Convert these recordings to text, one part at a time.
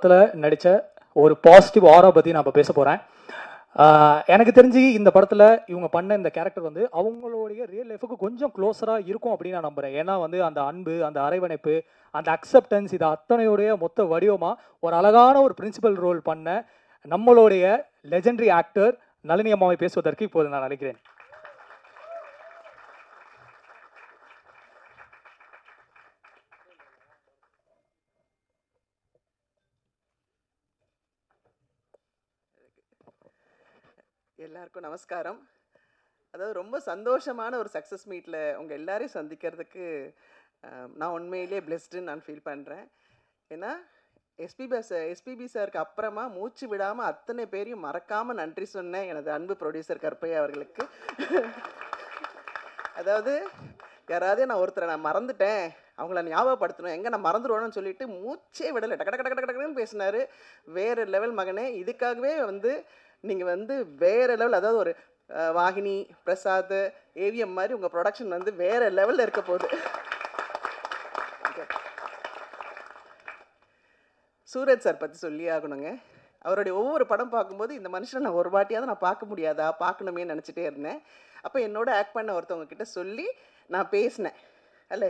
படத்தில் நடித்த ஒரு பாசிட்டிவ் ஆரா பற்றி நான் இப்போ பேச போகிறேன். எனக்கு தெரிஞ்சு இந்த படத்தில் இவங்க பண்ண இந்த கேரக்டர் வந்து அவங்களுடைய ரியல் லைஃபுக்கு கொஞ்சம் க்ளோஸராக இருக்கும் அப்படின்னு நான் நம்புகிறேன். ஏன்னா வந்து அந்த அன்பு, அந்த அரவணைப்பு, அந்த அக்செப்டன்ஸ், இது அத்தனையுடைய மொத்த வடிவமாக ஒரு அழகான ஒரு பிரின்சிபல் ரோல் பண்ண நம்மளுடைய லெஜெண்டரி ஆக்டர் நளினி அம்மாவை பேசுவதற்கு இப்போது நான் நினைக்கிறேன். எல்லாருக்கும் நமஸ்காரம். அதாவது ரொம்ப சந்தோஷமான ஒரு சக்ஸஸ் மீட்டில் உங்கள் எல்லாரையும் சந்திக்கிறதுக்கு நான் உண்மையிலே பிளெஸ்டுன்னு நான் ஃபீல் பண்ணுறேன். ஏன்னா எஸ்பிபி சாருக்கு அப்புறமா மூச்சு விடாமல் அத்தனை பேரையும் மறக்காமல் நன்றி சொன்னேன் எனது அன்பு ப்ரொடியூசர் கற்பையா அவர்களுக்கு. அதாவது யாராவது நான் ஒருத்தரை நான் மறந்துட்டேன், அவங்கள ஞாபகப்படுத்தணும், எங்கே நான் மறந்துடுவேன்னு சொல்லிட்டு மூச்சே விடலை, டக்கு டக்கு டக்கு டக்குன்னு பேசினார். வேறு லெவல் மகனே. இதுக்காகவே வந்து நீங்கள் வந்து வேறு லெவல், அதாவது ஒரு வாகினி, பிரசாத், ஏவிஎம் மாதிரி உங்கள் ப்ரொடக்ஷன் வந்து வேறு லெவலில் இருக்க போகுது. சூரஜ் சார் பற்றி சொல்லி ஆகணுங்க. அவருடைய ஒவ்வொரு படம் பார்க்கும்போது இந்த மனுஷனை நான் ஒரு வாட்டியாவது நான் பார்க்க முடியாதா, பார்க்கணுமே நினச்சிட்டே இருந்தேன். அப்போ என்னோட ஆக்ட் பண்ண ஒருத்தவங்க கிட்ட சொல்லி நான் பேசினேன். அல்ல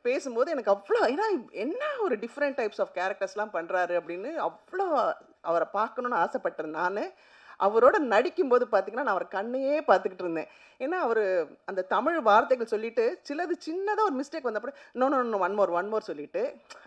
பேசும்போது எனக்கு அவ்வளோ, ஏன்னா என்ன ஒரு டிஃப்ரெண்ட் டைப்ஸ் ஆஃப் கேரக்டர்ஸ்லாம் பண்ணுறாரு அப்படின்னு அவ்வளோ அவரை பார்க்கணுன்னு ஆசைப்பட்டேன். நான் அவரோட நடிக்கும்போது பார்த்திங்கன்னா நான் அவர் கண்ணையே பார்த்துக்கிட்டு இருந்தேன். ஏன்னா அவர் அந்த தமிழ் வார்த்தைகள் சொல்லிவிட்டு சிலது சின்னதாக ஒரு மிஸ்டேக் வந்தப்போ இன்னொன்று ஒன் மோர் சொல்லிவிட்டு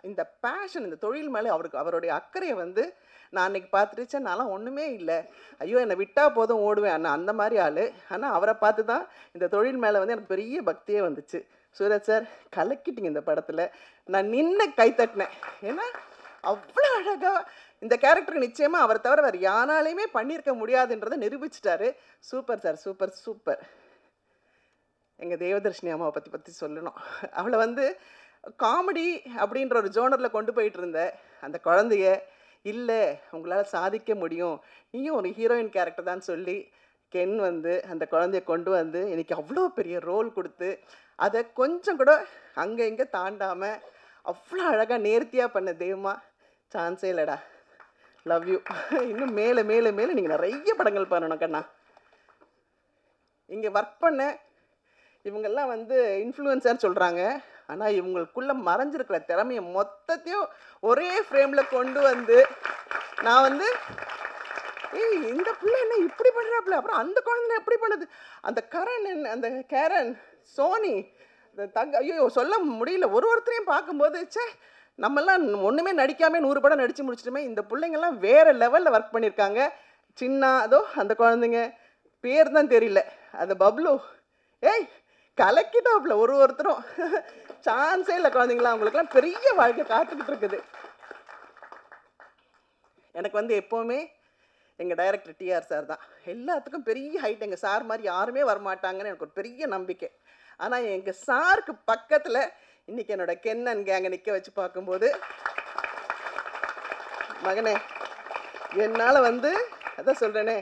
இந்த பேஷன், இந்த தொழில் மேலே அவருடைய அக்கறையை வந்து நான் அன்றைக்கி பார்த்துருச்சேன். நான்லாம் ஒன்றுமே இல்லை, ஐயோ என்னை விட்டால் போதும் ஓடுவேன் அண்ணா, அந்த மாதிரி ஆள். ஆனால் அவரை பார்த்து தான் இந்த தொழில் மேலே வந்து எனக்கு பெரிய பக்தியே வந்துச்சு. சூரஜ் சார் கலக்கிட்டீங்க இந்த படத்தில். நான் நின்று கைத்தட்டினேன். ஏன்னா அவ்வளோ அழகாக இந்த கேரக்டருக்கு நிச்சயமாக அவரை தவிர வேறு யாராலையுமே பண்ணியிருக்க முடியாதுன்றதை நிரூபிச்சிட்டாரு. Super sir, super super. எங்கள் தேவதர்ஷினி அம்மாவை பற்றி சொல்லணும். அவளை வந்து காமெடி அப்படின்ற ஒரு ஜோனரில் கொண்டு போயிட்டு இருந்த அந்த குழந்தைய, இல்லை உங்களால் சாதிக்க முடியும், நீயும் ஒரு ஹீரோயின் கேரக்டர் தான் சொல்லி கென் வந்து அந்த குழந்தைய கொண்டு வந்து எனக்கு அவ்வளோ பெரிய ரோல் கொடுத்து அதை கொஞ்சம் கூட அங்கே இங்கே தாண்டாமல் அவ்வளோ அழகாக நேர்த்தியாக பண்ண தெய்வமா, சான்ஸே இல்லைடா. Love you. இன்னும் மேலே மேலே மேலே நீங்கள் நிறைய படங்கள் பண்ணணும் கண்ணா. இங்கே ஒர்க் பண்ண இவங்கெல்லாம் வந்து இன்ஃப்ளூயன்சர் சொல்கிறாங்க, ஆனால் இவங்களுக்குள்ளே மறைஞ்சிருக்கிற திறமையை மொத்தத்தையும் ஒரே ஃப்ரேமில் கொண்டு வந்து நான் வந்து இந்த பிள்ளை என்ன இப்படி பண்ணுறாப்புல, அப்புறம் அந்த குழந்தை எப்படி பண்ணுது, அந்த அந்த கேரன், சோனி, ஐயோ சொல்ல முடியல. ஒருத்தரையும் பார்க்கும்போது சே நம்மெல்லாம் ஒன்றுமே நடிக்காமல் 100 படம் நடித்து முடிச்சிட்டுமே, இந்த பிள்ளைங்கள்லாம் வேறு லெவலில் ஒர்க் பண்ணியிருக்காங்க. சின்ன அதோ அந்த குழந்தைங்க பேர் தான் தெரியல, அது பப்ளு, ஏய் கலக்கிட்டாப்புல ஒருத்தரும். சான்ஸே இல்லை குழந்தைங்களா, அவங்களுக்குலாம் பெரிய வாழ்க்கை காத்துக்கிட்டு இருக்குது. எனக்கு வந்து எப்போவுமே எங்கள் டைரக்டர் டிஆர் சார் தான் எல்லாத்துக்கும் பெரிய ஹைட். எங்கள் சார் மாதிரி யாருமே வரமாட்டாங்கன்னு எனக்கு ஒரு பெரிய நம்பிக்கை. ஆனால் எங்கள் சாருக்கு பக்கத்தில் இன்றைக்கி என்னோட கென்னன் கேங்கை நிற்க வச்சு பார்க்கும்போது, மகனே என்னால் வந்து அதான் சொல்கிறேனே,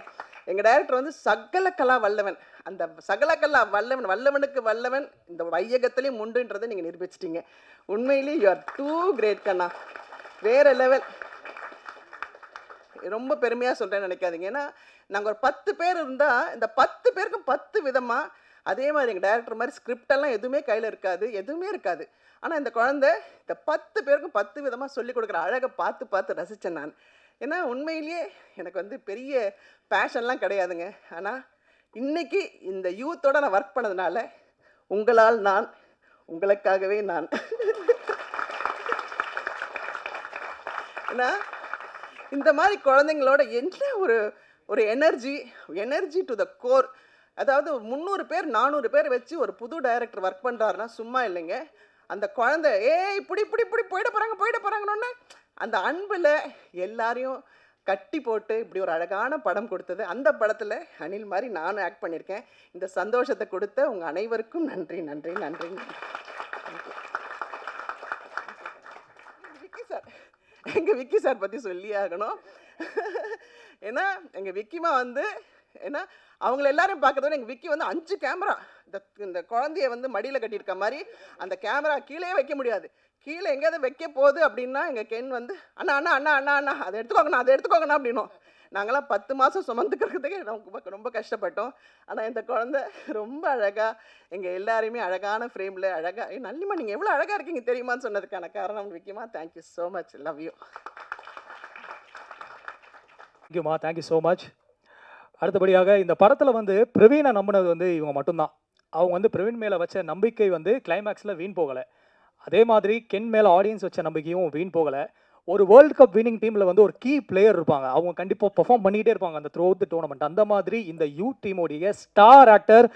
எங்கள் டைரக்டர் வந்து சகலகலா வல்லவன். அந்த சகலகலா வல்லவனுக்கு வல்லவன் இந்த வையகத்திலையும் உண்டுன்றதை நீங்கள் நிரூபிச்சிட்டிங்க. உண்மையிலேயே யூ ஆர் டூ கிரேட் கண்ணா, வேறு லெவல். ரொம்ப பெருமையாக சொல்கிறேன்னு நினைக்காதீங்க. ஏன்னா நாங்கள் ஒரு 10 பேர் இருந்தால் இந்த 10 பேருக்கும் 10 விதமாக, அதே மாதிரி எங்கள் டைரக்டர் மாதிரி ஸ்கிரிப்டெல்லாம் எதுவுமே கையில் இருக்காது, எதுவுமே இருக்காது. ஆனால் இந்த குழந்தை இந்த 10 பேருக்கும் 10 விதமாக சொல்லிக் கொடுக்குற அழகை பார்த்து பார்த்து ரசித்தேன் நான். ஏன்னா உண்மையிலேயே எனக்கு வந்து பெரிய பேஷன்லாம் கிடையாதுங்க. ஆனால் இன்றைக்கி இந்த யூத்தோட நான் ஒர்க் பண்ணதுனால உங்களால் நான், உங்களுக்காகவே நான். ஏன்னா இந்த மாதிரி குழந்தைங்களோட என்ன ஒரு எனர்ஜி டு த கோர். அதாவது 300 பேர் 400 பேர் வச்சு ஒரு புது டைரக்டர் ஒர்க் பண்ணுறாருன்னா சும்மா இல்லைங்க. அந்த குழந்தை இப்படி இப்படி இப்படி போயிட போகிறாங்கன்னு அந்த அன்பில் எல்லாரையும் கட்டி போட்டு இப்படி ஒரு அழகான படம் கொடுத்தது. அந்த படத்தில் அனில் மாதிரி நானும் ஆக்ட் பண்ணியிருக்கேன். இந்த சந்தோஷத்தை கொடுத்த உங்கள் அனைவருக்கும் நன்றி நன்றி நன்றி. விக்கி சார், எங்கள் விக்கி சார் பற்றி சொல்லி ஆகணும். ஏன்னா எங்கள் விக்கிமா வந்து ஏன்னா அவங்கள எல்லாரும் பார்க்கறத எங்கள் விக்கி வந்து 5 கேமரா, இந்த குழந்தைய வந்து மடியில் கட்டியிருக்க மாதிரி அந்த கேமரா கீழே வைக்க முடியாது, கீழே எங்கேயாவது வைக்க போகுது அப்படின்னா எங்கள் கென் வந்து அண்ணா அண்ணா அண்ணா அண்ணா அண்ணா அதை எடுத்துக்கோங்கண்ணா அதை எடுத்துக்கோங்கண்ணா அப்படின்னும். நாங்களாம் 10 மாதம் சுமந்துக்கிறதுக்கே நமக்கு ரொம்ப கஷ்டப்பட்டோம். ஆனால் இந்த குழந்தை ரொம்ப அழகாக எங்கள் எல்லாரையுமே அழகான ஃப்ரேமில் அழகாக நல்லிமா நீங்கள் எவ்வளோ அழகாக இருக்கீங்க தெரியுமான்னு சொன்னதுக்கான காரணம் விக்கிமா. Thank you so much, love you. தேங்க்யூமா, தேங்க்யூ ஸோ மச். அடுத்தபடியாக இந்த படத்தில் வந்து பிரவீனை நம்பினது வந்து இவங்க மட்டும்தான். அவங்க வந்து பிரவீன் மேலே வச்ச நம்பிக்கை வந்து கிளைமேக்ஸில் வீண் போகலை. அதே மாதிரி கென் மேலே ஆடியன்ஸ் வச்ச நம்பிக்கையும் வீண் போகலை. ஒரு வேர்ல்டு கப் வின்னிங் டீமில் வந்து ஒரு கீ பிளேயர் இருப்பாங்க, அவங்க கண்டிப்பாக பெர்ஃபார்ம் பண்ணிகிட்டே இருப்பாங்க அந்த த்ரூ அவுட் த டோர்னமெண்ட். அந்த மாதிரி இந்த யூ டீமோடைய ஸ்டார் ஆக்டர்